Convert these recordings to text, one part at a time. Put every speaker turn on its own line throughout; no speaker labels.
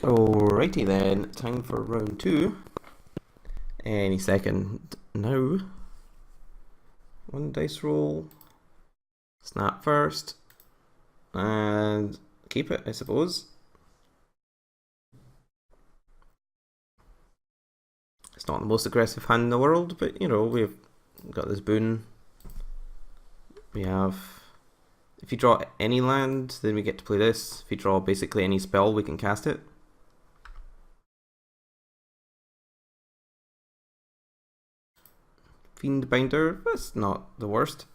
Alrighty then, time for round 2. Any second now. One dice roll. Snap first. And keep it, I suppose. It's not the most aggressive hand in the world, but you know, we've got this boon. We have... If you draw any land, then we get to play this. If you draw basically any spell, we can cast it. Fiendbinder, that's not the worst.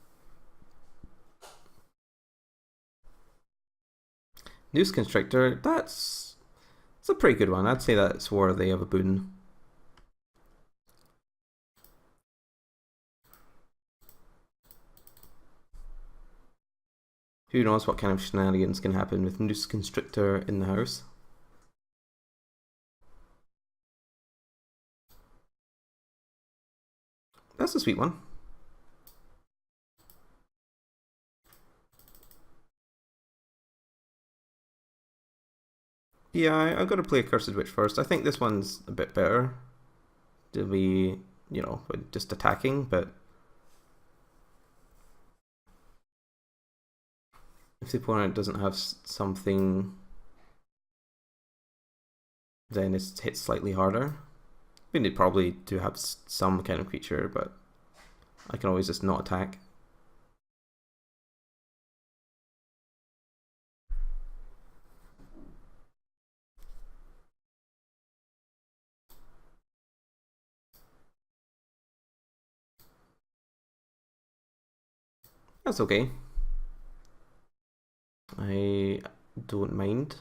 Noose Constrictor, that's a pretty good one. I'd say that's worthy of a boon. Who knows what kind of shenanigans can happen with Noose Constrictor in the house. That's a sweet one. Yeah, I've got to play Cursed Witch first. I think this one's a bit better to be, you know, just attacking, but if the opponent doesn't have something, then it hits slightly harder. I mean, they probably do have some kind of creature, but I can always just not attack. That's okay. I don't mind.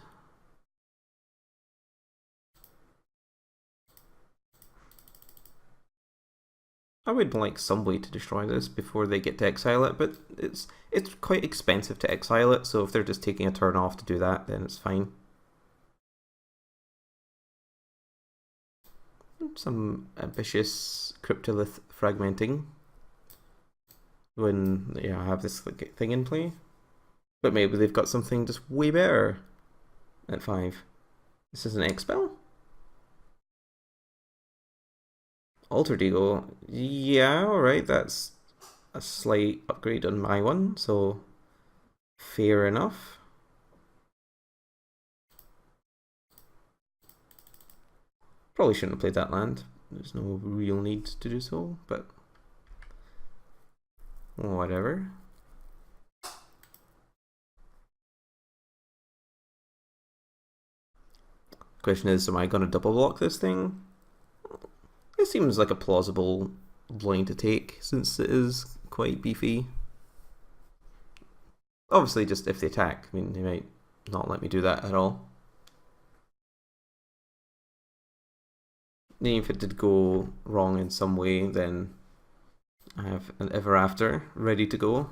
I would like some way to destroy this before they get to exile it, but it's quite expensive to exile it, so if they're just taking a turn off to do that, then it's fine. Some ambitious Cryptolith fragmenting when I have this thing in play. But maybe they've got something just way better at 5. This is an X-Spell? Altered Ego. Yeah, alright, that's a slight upgrade on my one, so fair enough. Probably shouldn't have played that land. There's no real need to do so, but whatever. Question is, am I going to double block this thing? It seems like a plausible line to take, since it is quite beefy. Obviously, just if they attack. I mean, they might not let me do that at all. If it did go wrong in some way, then I have an Ever After ready to go.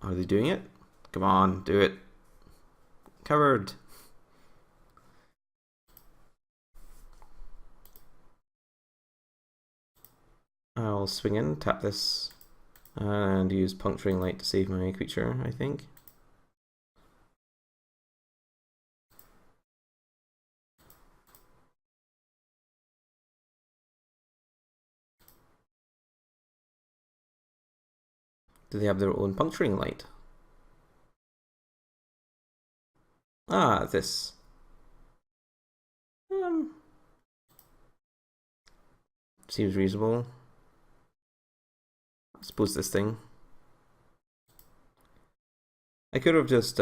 Are they doing it? Come on, do it. Coward. I'll swing in, tap this, and use Puncturing Light to save my creature, I think. Do they have their own Puncturing Light? Ah, this. Seems reasonable. I suppose this thing. I could have just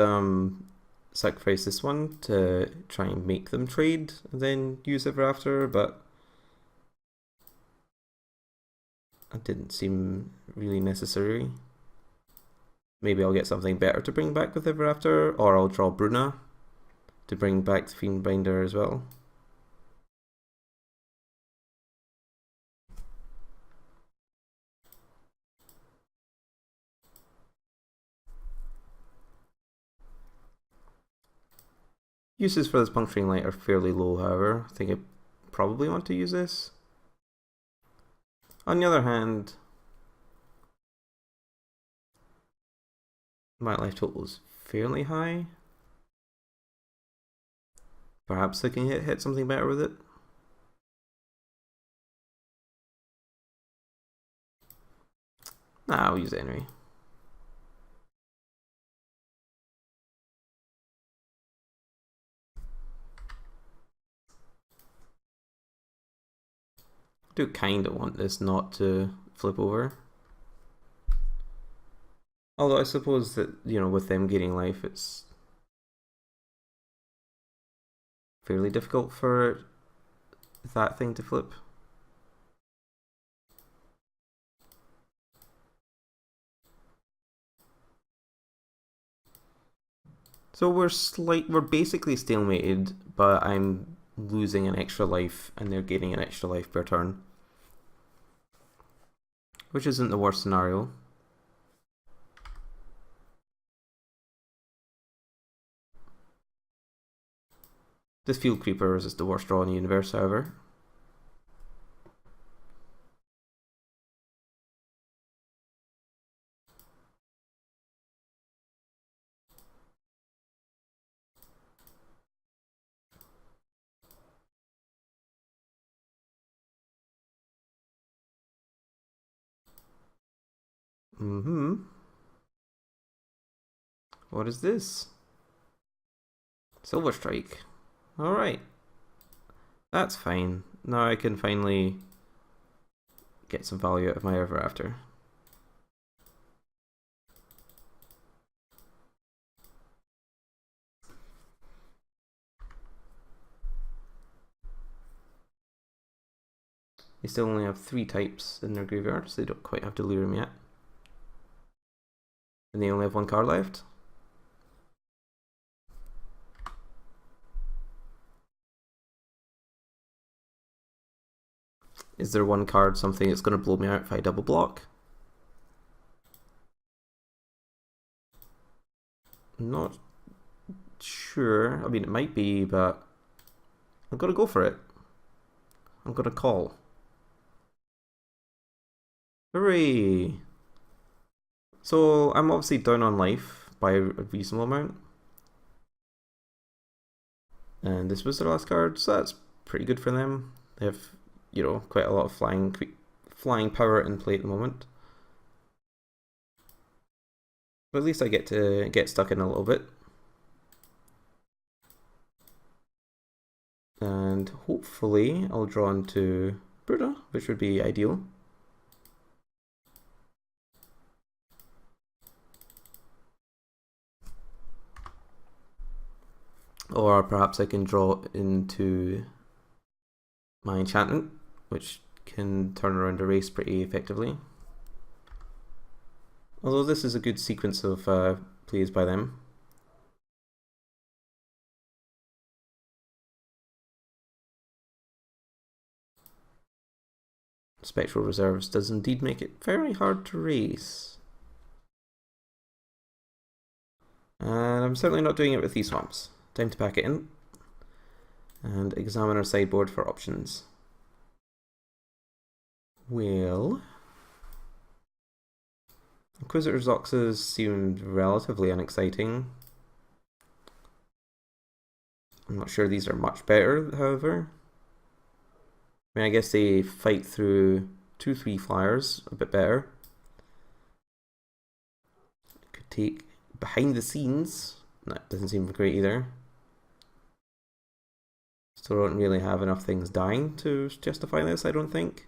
sacrificed this one to try and make them trade and then use Ever After, but that didn't seem really necessary. Maybe I'll get something better to bring back with Ever After, or I'll draw Bruna to bring back the Fiendbinder as well. Uses for this Puncturing Light are fairly low, however. I think I probably want to use this. On the other hand, My life total is fairly high. Perhaps I can hit something better with it. Nah, I'll use it anyway. I do kind of want this not to flip over. Although I suppose that, you know, with them gaining life, it's fairly difficult for that thing to flip. So we're basically stalemated, but I'm losing an extra life and they're gaining an extra life per turn. Which isn't the worst scenario. This Field Creeper is the worst draw in the universe, however. What is this? Silver Strike. Alright. That's fine. Now I can finally get some value out of my Ever After. They still only have 3 types in their graveyard, so they don't quite have to lure him yet. And they only have 1 card left. Is there 1 card something that's going to blow me out if I double block? Not sure. I mean, it might be, but I'm going to go for it. I'm going to call. Hooray! So I'm obviously down on life by a reasonable amount. And this was their last card, so that's pretty good for them. They have, you know, quite a lot of flying power in play at the moment. But at least I get to get stuck in a little bit. And hopefully I'll draw into Bruta, which would be ideal. Or perhaps I can draw into my enchantment, which can turn around a race pretty effectively. Although this is a good sequence of plays by them. Spectral Reserves does indeed make it very hard to race. And I'm certainly not doing it with these swamps. Time to pack it in and examine our sideboard for options. Well, Inquisitor's Oxes seemed relatively unexciting. I'm not sure these are much better, however. I mean, I guess they fight through 2/3 flyers a bit better. Could take Behind the Scenes. That doesn't seem great either. Still don't really have enough things dying to justify this, I don't think.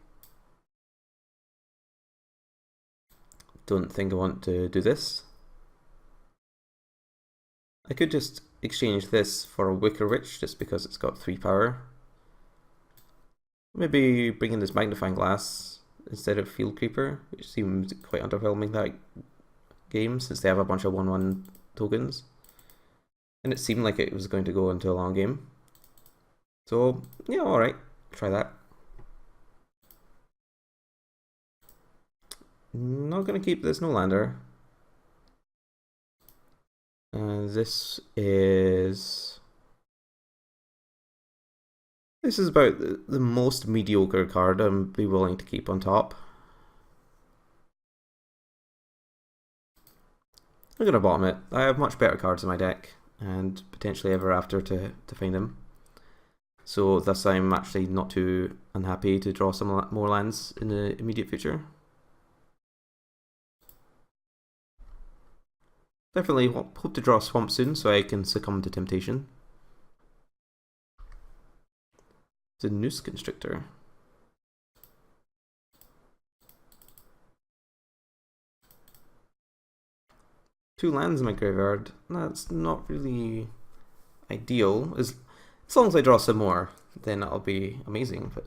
Don't think I want to do this. I could just exchange this for a Wicker Witch just because it's got 3 power. Maybe bring in this Magnifying Glass instead of Field Creeper, which seems quite underwhelming that game since they have a bunch of 1/1 tokens. And it seemed like it was going to go into a long game. So, yeah, alright, try that. Not going to keep this No-Lander. This is about the most mediocre card I'd be willing to keep on top. I'm gonna bottom it. I have much better cards in my deck, and potentially ever after to find them. So thus I'm actually not too unhappy to draw some more lands in the immediate future. Definitely hope to draw a swamp soon so I can succumb to temptation. It's a Noose Constrictor. Two lands in my graveyard. That's not really ideal. As long as I draw some more, then that'll be amazing. But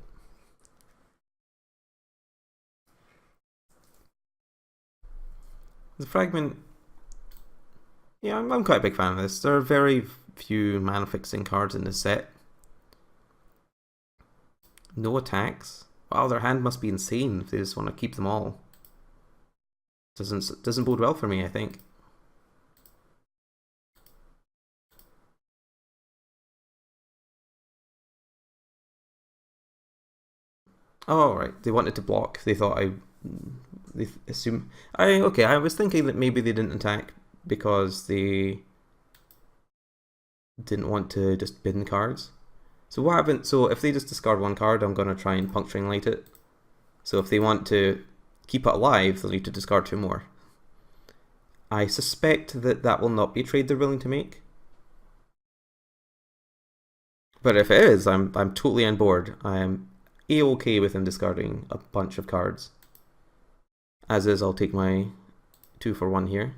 the Fragment, yeah, I'm quite a big fan of this. There are very few mana fixing cards in this set. No attacks. Wow, their hand must be insane if they just want to keep them all. Doesn't bode well for me, I think. Oh, right. They wanted to block. They thought they assume. Okay. I was thinking that maybe they didn't attack because they didn't want to just bin cards. So what happened? So if they just discard one card, I'm gonna try and Puncturing Light it. So if they want to keep it alive, they'll need to discard two more. I suspect that that will not be a trade they're willing to make. But if it is, I'm totally on board. I am a-okay with him discarding a bunch of cards. As is, I'll take my 2-for-1 here.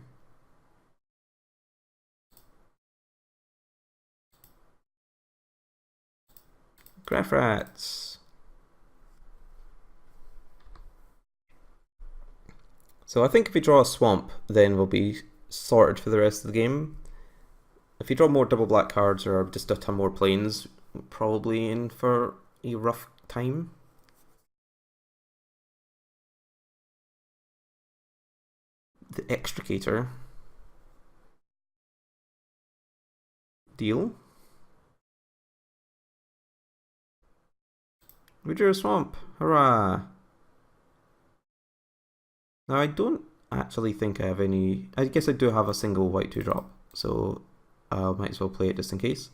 Graph Rats. So I think if we draw a swamp, then we'll be sorted for the rest of the game. If you draw more double black cards or just a ton more planes, probably in for a rough time. The Extricator. Deal. We drew a swamp. Hurrah! Now I don't actually think I have any. I guess I do have a single white 2-drop, so I might as well play it just in case.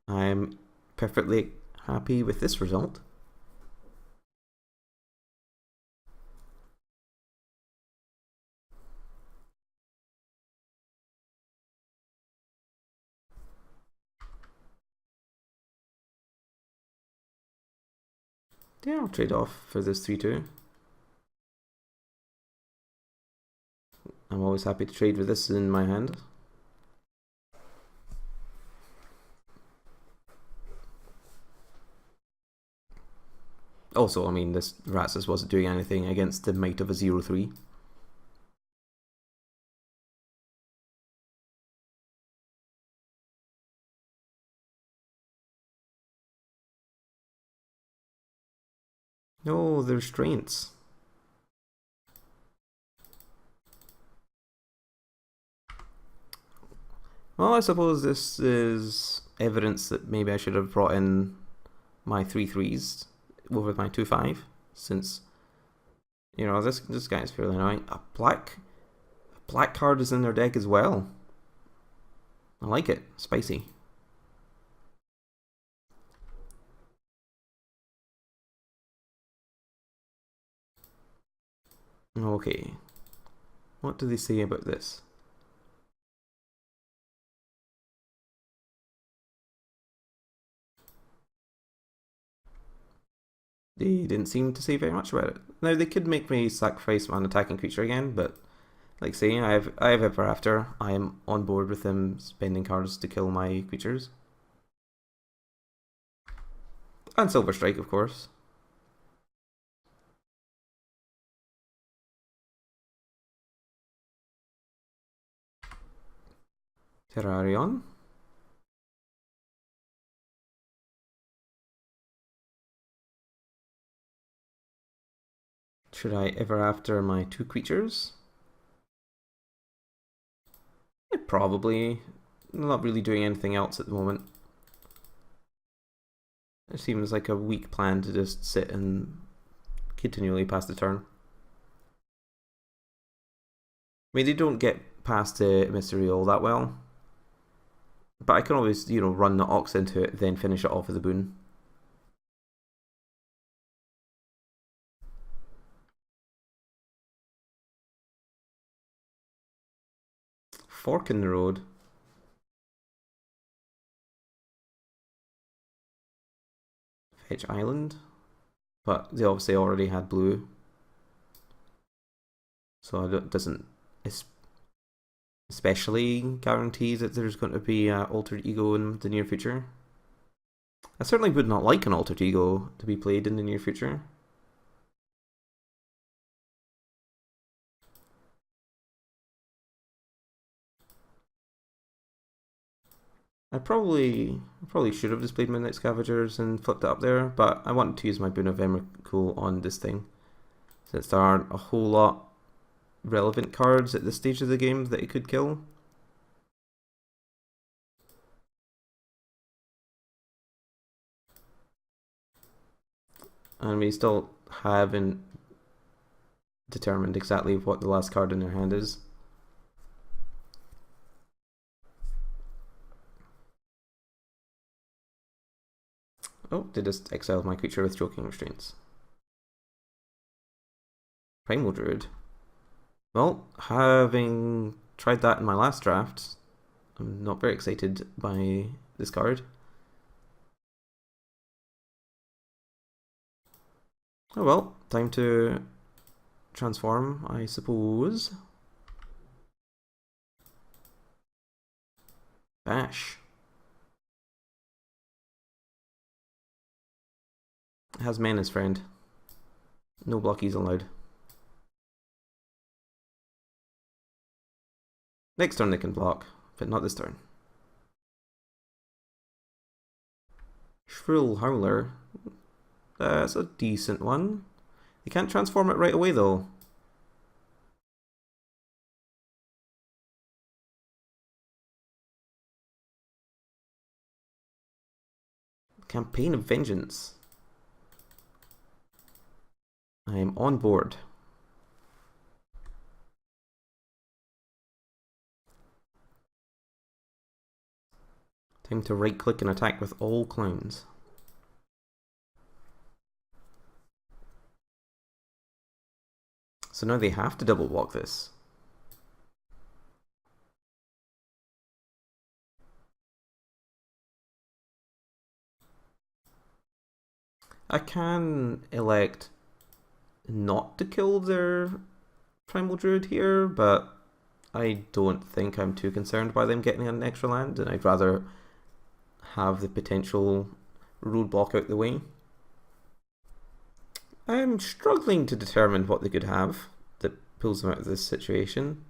I'm perfectly happy with this result. Yeah, I'll trade off for this 3-2. I'm always happy to trade with this in my hand. Also, I mean, this Ratsus wasn't doing anything against the might of a 0-3. No, the restraints. Well, I suppose this is evidence that maybe I should have brought in my 3-3s over my 2-5, since, you know, this guy is fairly annoying. A black card is in their deck as well. I like it. Spicy. Okay. What do they say about this? They didn't seem to say very much about it. Now, they could make me sacrifice an attacking creature again, but like saying I have Ever After, I am on board with them spending cards to kill my creatures. And Silver Strike, of course. Terrarion. Should I Ever After my 2 creatures? Probably. Not really doing anything else at the moment. It seems like a weak plan to just sit and continually pass the turn. mean, they don't get past the mystery all that well. But I can always, you know, run the Ox into it, then finish it off with a boon. Fork in the road. Fetch Island. But they obviously already had blue. So it doesn't especially guarantee that there's going to be an altered ego in the near future. I certainly would not like an altered ego to be played in the near future. I probably should have displayed Midnight Scavengers and flipped it up there, but I wanted to use my Boon of Emrakul on this thing, since there aren't a whole lot relevant cards at this stage of the game that it could kill. And we still haven't determined exactly what the last card in their hand is. Oh, they just exiled my creature with Choking Restraints. Primal Druid. Well, having tried that in my last draft, I'm not very excited by this card. Oh well, time to transform, I suppose. Bash. Has Menace, friend. No blockies allowed. Next turn they can block, but not this turn. Shrill Howler. That's a decent one. You can't transform it right away though. Campaign of Vengeance. I am on board. Time to right click and attack with all clowns. So now they have to double block this. I can elect not to kill their Primal Druid here, but I don't think I'm too concerned by them getting an extra land, and I'd rather have the potential roadblock out the way. I'm struggling to determine what they could have that pulls them out of this situation,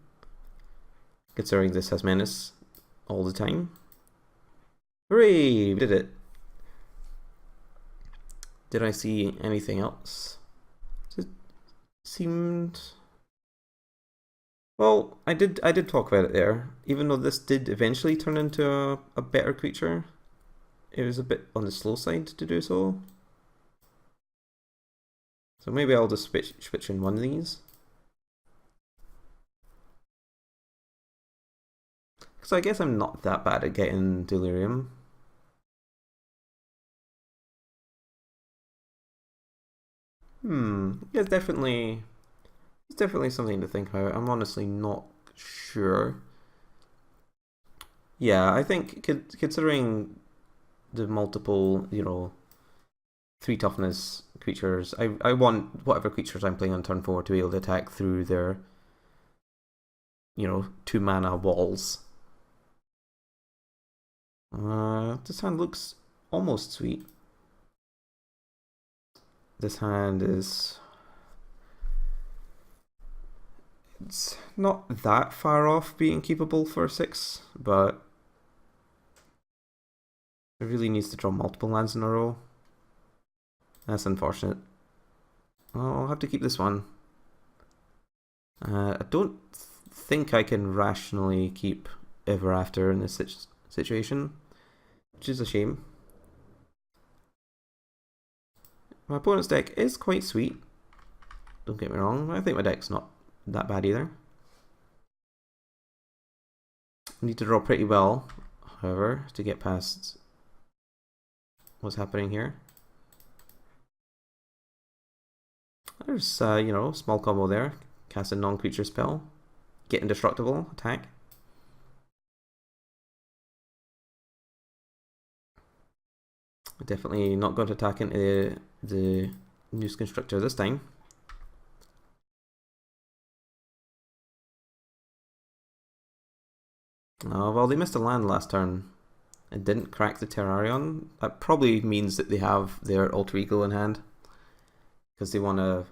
considering this has Menace all the time. Hooray! We did it. Did I see anything else? It seemed... Well, I did talk about it there. Even though this did eventually turn into a better creature, it was a bit on the slow side to do so. So maybe I'll just switch in one of these. Because I guess I'm not that bad at getting Delirium. It's definitely something to think about. I'm honestly not sure. Yeah, I think considering the multiple, 3 toughness creatures, I want whatever creatures I'm playing on turn 4 to be able to attack through their, 2 mana walls. This hand looks almost sweet. This hand is... It's not that far off being keepable for 6, but it really needs to draw multiple lands in a row. That's unfortunate. I'll have to keep this one. I don't think I can rationally keep Ever After in this situation, which is a shame. My opponent's deck is quite sweet. Don't get me wrong, I think my deck's not that bad either. Need to draw pretty well, however, to get past what's happening here. There's, you know, small combo there. Cast a non-creature spell. Get indestructible, attack. Definitely not going to attack into the Noose Constructor this time. Oh, well, they missed a land last turn. It didn't crack the Terrarion. That probably means that they have their Alter Ego in hand, because they want to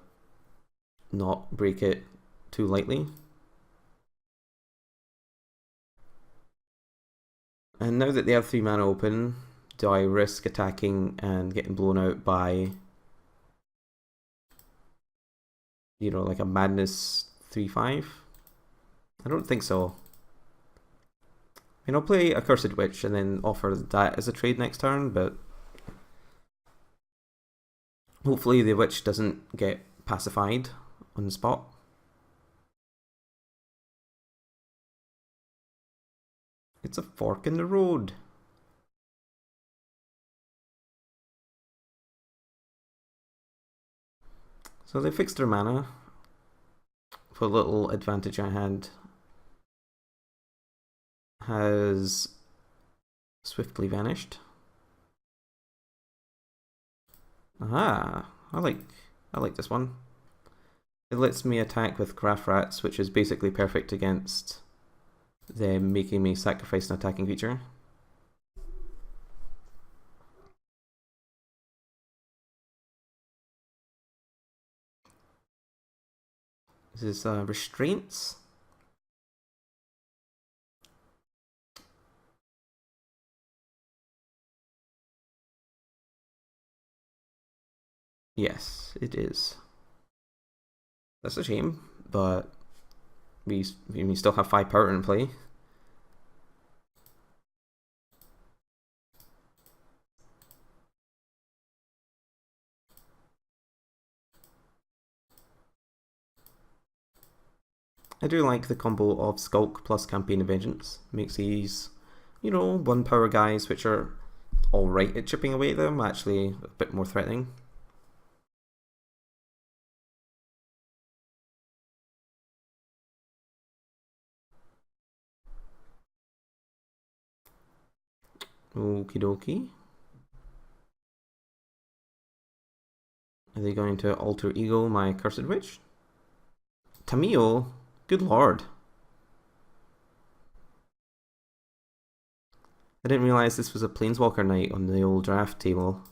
not break it too lightly. And now that they have 3 mana open, do I risk attacking and getting blown out by, you know, like a Madness 3/5? I don't think so. I mean, I'll play a Cursed Witch and then offer that as a trade next turn, but hopefully the Witch doesn't get pacified on the spot. It's a fork in the road. So they fixed their mana for a little advantage I had. Has swiftly vanished. Aha! I like this one. It lets me attack with Graph Rats, which is basically perfect against them making me sacrifice an attacking creature. This is Restraints. Yes, it is. That's a shame, but we still have 5 power in play. I do like the combo of Skulk plus Campaign of Vengeance. Makes these, you know, 1 power guys, which are alright at chipping away at them, actually a bit more threatening. Okie dokie. Are they going to Alter Ego my Cursed Witch? Tamio? Good lord. I didn't realize this was a Planeswalker night on the old draft table.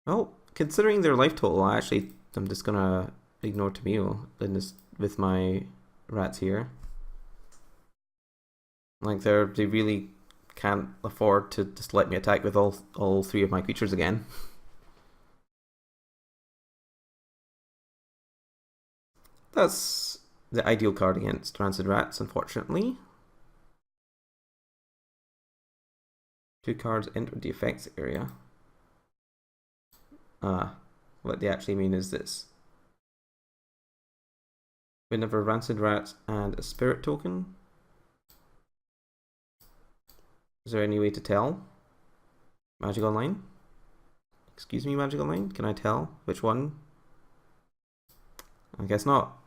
Well, considering their life total, I'm just gonna ignore Tamio in this with my rats here. Like they really can't afford to just let me attack with all 3 of my creatures again. That's the ideal card against Rancid Rats, unfortunately. 2 cards enter the effects area. What they actually mean is this. Whenever Rancid Rats and a Spirit token. Is there any way to tell? Magic Online? Excuse me, Magic Online? Can I tell which one? I guess not.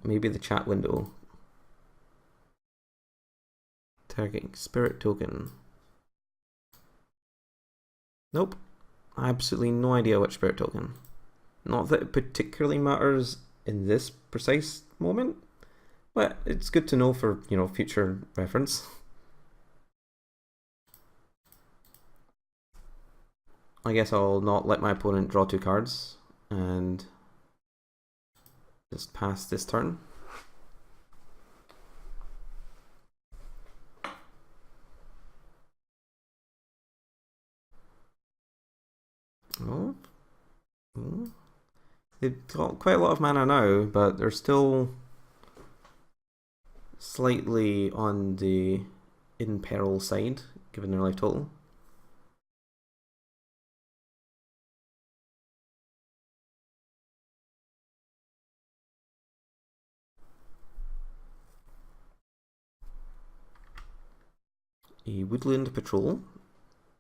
Maybe the chat window. Targeting Spirit token. Nope. Absolutely no idea which Spirit token. Not that it particularly matters in this precise moment, but it's good to know for, you know, future reference. I guess I'll not let my opponent draw 2 cards and just pass this turn. Oh. They've got quite a lot of mana now, but they're still slightly on the in peril side, given their life total. A Woodland Patrol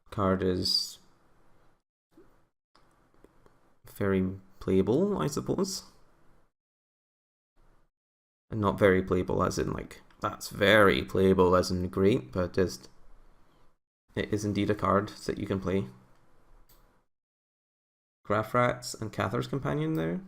card is very playable, I suppose. And not very playable as in like, that's very playable as in great, but just, it is indeed a card that you can play. Graph Rats and Cather's Companion there.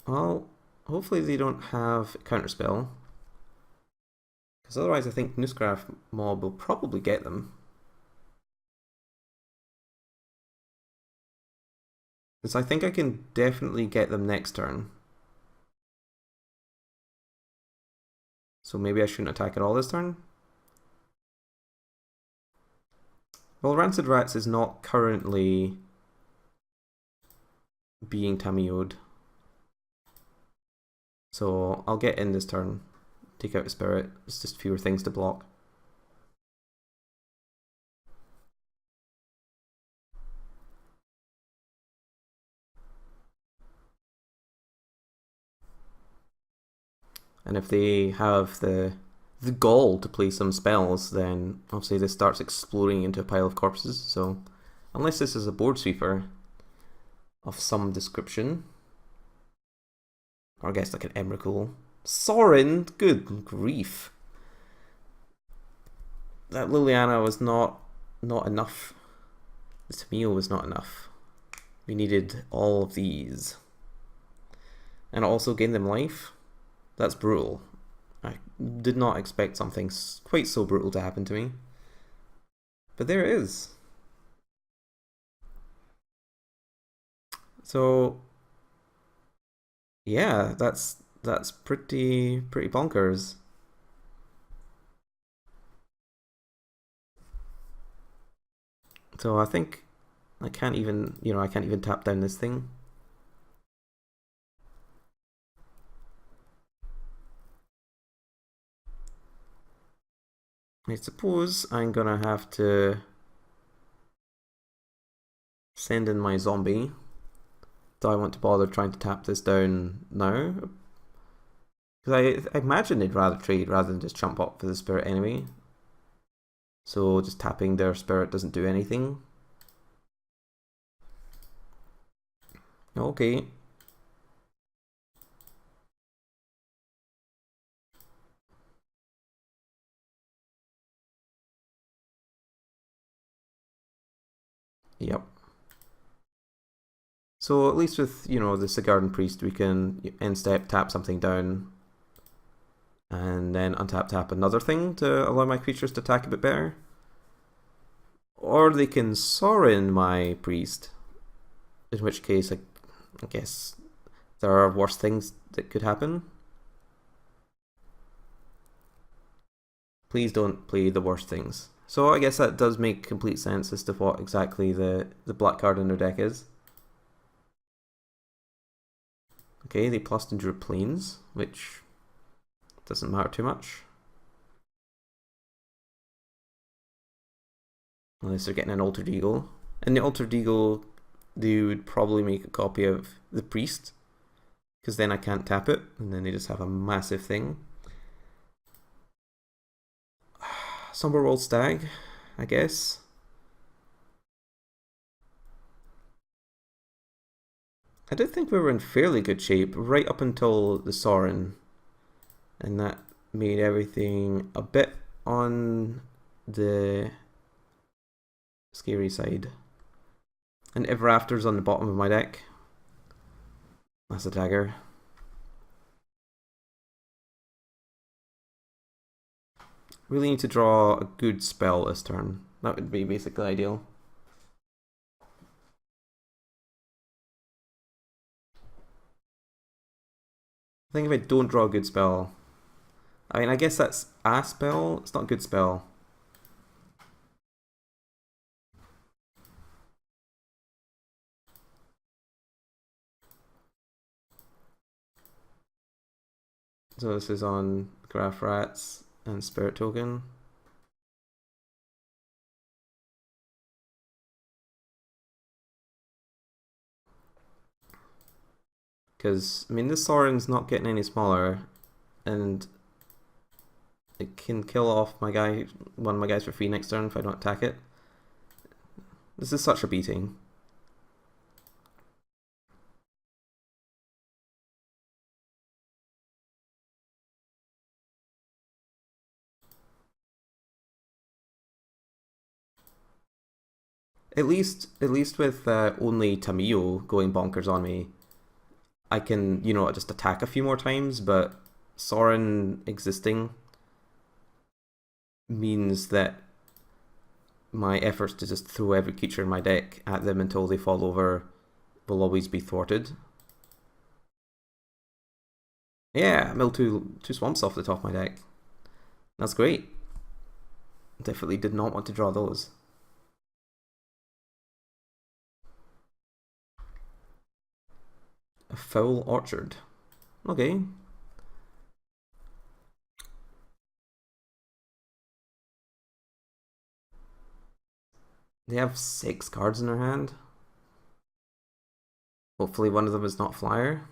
Well, hopefully they don't have Counterspell. Because otherwise I think Newsgraph Mob will probably get them. Because I think I can definitely get them next turn. So maybe I shouldn't attack at all this turn? Well, Rancid Rats is not currently being Tamiyo'd. So I'll get in this turn. Take out a Spirit. It's just fewer things to block. And if they have the gall to play some spells, then obviously this starts exploding into a pile of corpses. So unless this is a board sweeper of some description, or I guess like an Emrakul. Sorin, good grief. That Liliana was not enough. This meal was not enough. We needed all of these. And also gain them life. That's brutal. I did not expect something quite so brutal to happen to me. But there it is. So yeah, that's pretty bonkers. So I think I can't even, I can't even tap down this thing. I suppose I'm gonna have to send in my zombie. Do I want to bother trying to tap this down now? Because I imagine they'd rather trade rather than just jump up for the spirit anyway. So just tapping their spirit doesn't do anything. Okay. Yep. So at least with, the Sigarden Priest, we can end step tap something down and then untap tap another thing to allow my creatures to attack a bit better. Or they can Sorin my Priest, in which case I guess there are worse things that could happen. Please don't play the worst things. So I guess that does make complete sense as to what exactly the black card in their deck is. Okay, they plussed and drew Plains, which doesn't matter too much. Unless they're getting an Altered Eagle. And the Altered Eagle, they would probably make a copy of the Priest, because then I can't tap it, and then they just have a massive thing. Somberworld Stag, I guess. I did think we were in fairly good shape right up until the Sorin, and that made everything a bit on the scary side. And Ever After's on the bottom of my deck. That's a dagger. Really need to draw a good spell this turn. That would be basically ideal. I think if I don't draw a good spell, I mean, I guess that's a spell. It's not a good spell. So this is on Graph Rats and Spirit Token. Because, I mean, this Sorin's not getting any smaller, and it can kill off my guy, one of my guys for free next turn if I don't attack it. This is such a beating. At least with only Tamiyo going bonkers on me, I can, you know, just attack a few more times, but Sorin existing means that my efforts to just throw every creature in my deck at them until they fall over will always be thwarted. Yeah, mill two swamps off the top of my deck. That's great. Definitely did not want to draw those. A foul orchard. Okay. They have 6 cards in their hand. Hopefully one of them is not flyer.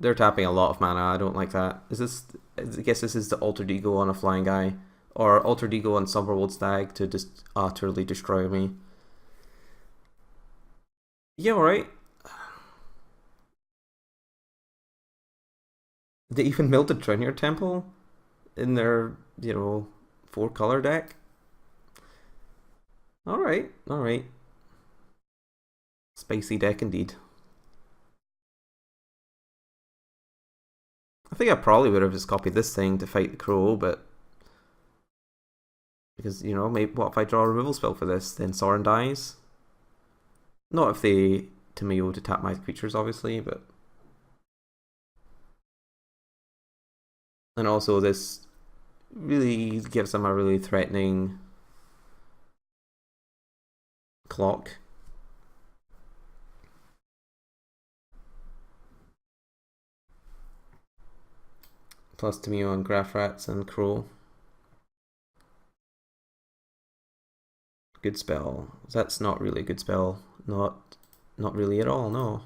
They're tapping a lot of mana. I don't like that. Is this? I guess this is the Altered Ego on a flying guy, or Altered Ego on Summerwold Stag to just utterly destroy me. Yeah, alright. They even milled a Trinier Temple in their, you know, 4-color deck. Alright, alright. Spicy deck indeed. I think I probably would have just copied this thing to fight the crow, but because, you know, maybe what if I draw a removal spell for this? Then Sorin dies. Not if they Tamiyo to tap my creatures, obviously, but and also this really gives them a really threatening clock. Plus Tamiyo on Graph Rats and Crow. Good spell. That's not really a good spell. Not really at all, no.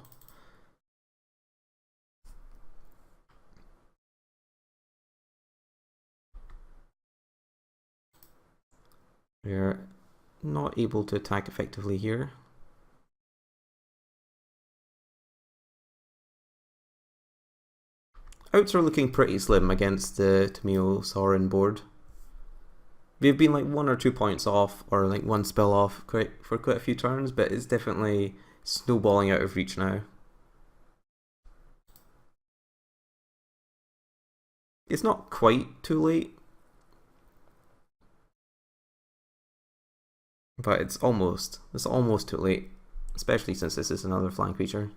We're not able to attack effectively here. Outs are looking pretty slim against the Tamiyo Sorin board. We've been like 1 or 2 points off, or like 1 spell off for quite a few turns, but it's definitely snowballing out of reach now. It's not quite too late, but it's almost too late, especially since this is another flying creature.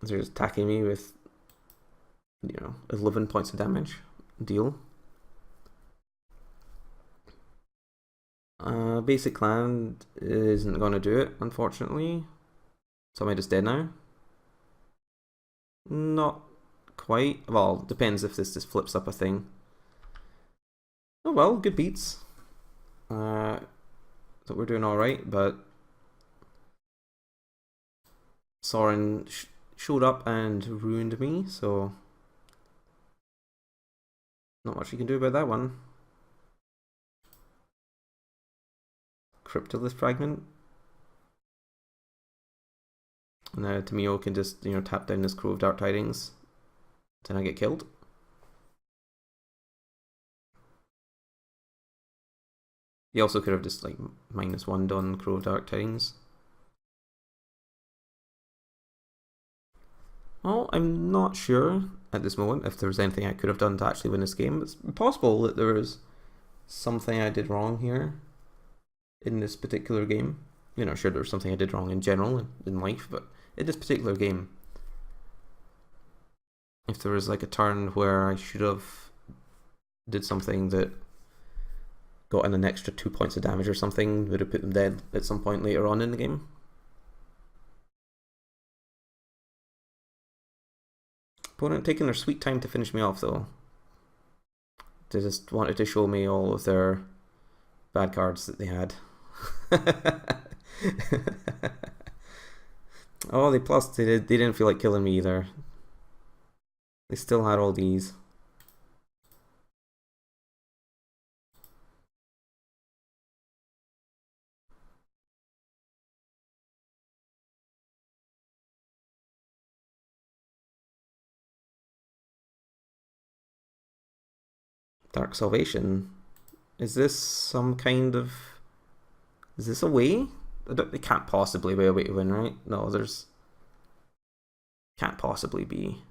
They're just attacking me with, you know, 11 points of damage. Deal. Basic land isn't going to do it, unfortunately. So am I just dead now? Not quite. Well, depends if this just flips up a thing. Oh well, good beats. So we're doing alright, but Sorin showed up and ruined me, so not much you can do about that one. Cryptolith Fragment. And now Tamiyo can just, you know, tap down this Crow of Dark Tidings. Then I get killed. He also could have just like -1 done Crow of Dark Tidings. Well, I'm not sure at this moment if there was anything I could have done to actually win this game. It's possible that there was something I did wrong here in this particular game. You know, sure, there was something I did wrong in general in life, but in this particular game, if there was like a turn where I should have did something that got in an extra 2 points of damage or something, would have put them dead at some point later on in the game. Opponent taking their sweet time to finish me off though. They just wanted to show me all of their bad cards that they had. Oh, they didn't feel like killing me either. They still had all these. Dark Salvation. Is this some kind of... Is this a way? It can't possibly be a way to win, right? No, there's... Can't possibly be.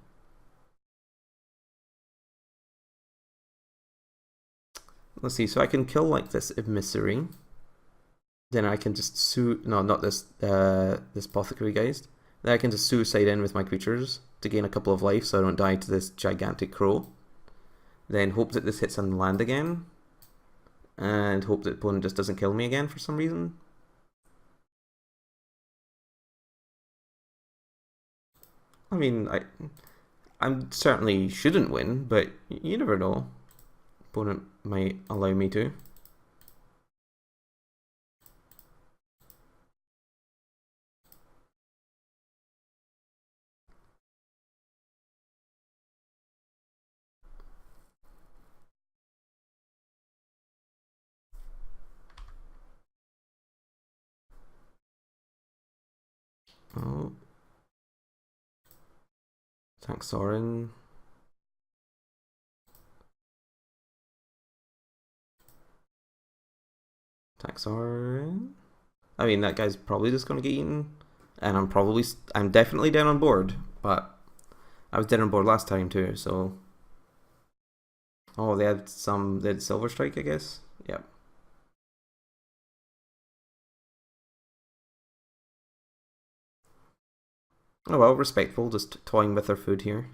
Let's see, so I can kill like this Emissary. Then I can just no, not this this Apothecary Geist. Then I can just suicide in with my creatures to gain a couple of life so I don't die to this gigantic crow. Then hope that this hits on land again. And hope that the opponent just doesn't kill me again for some reason. I mean, I certainly shouldn't win, but you never know. Opponent might allow me to. Oh. Thanks, Sorin. Taxar. I mean, that guy's probably just going to get eaten. And I'm definitely down on board. But I was down on board last time too, so... Oh, they had Silver Strike, I guess? Yep. Oh well, respectful, just toying with their food here.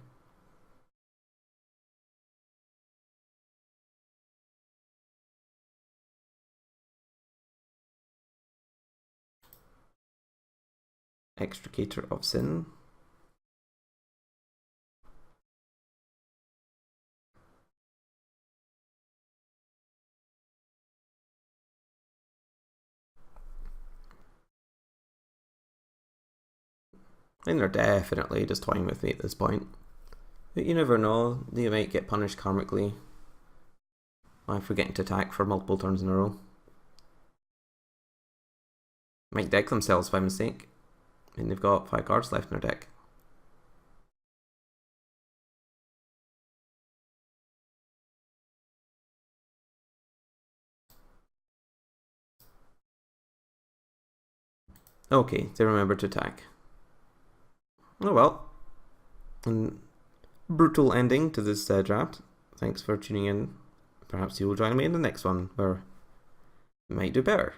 Extricator of Sin. I think they're definitely just toying with me at this point. But you never know, they might get punished karmically by forgetting to attack for multiple turns in a row. Might deck themselves by mistake. And they've got 5 cards left in their deck. Okay, they remember to attack. Oh well. And brutal ending to this draft. Thanks for tuning in. Perhaps you will join me in the next one, where we might do better.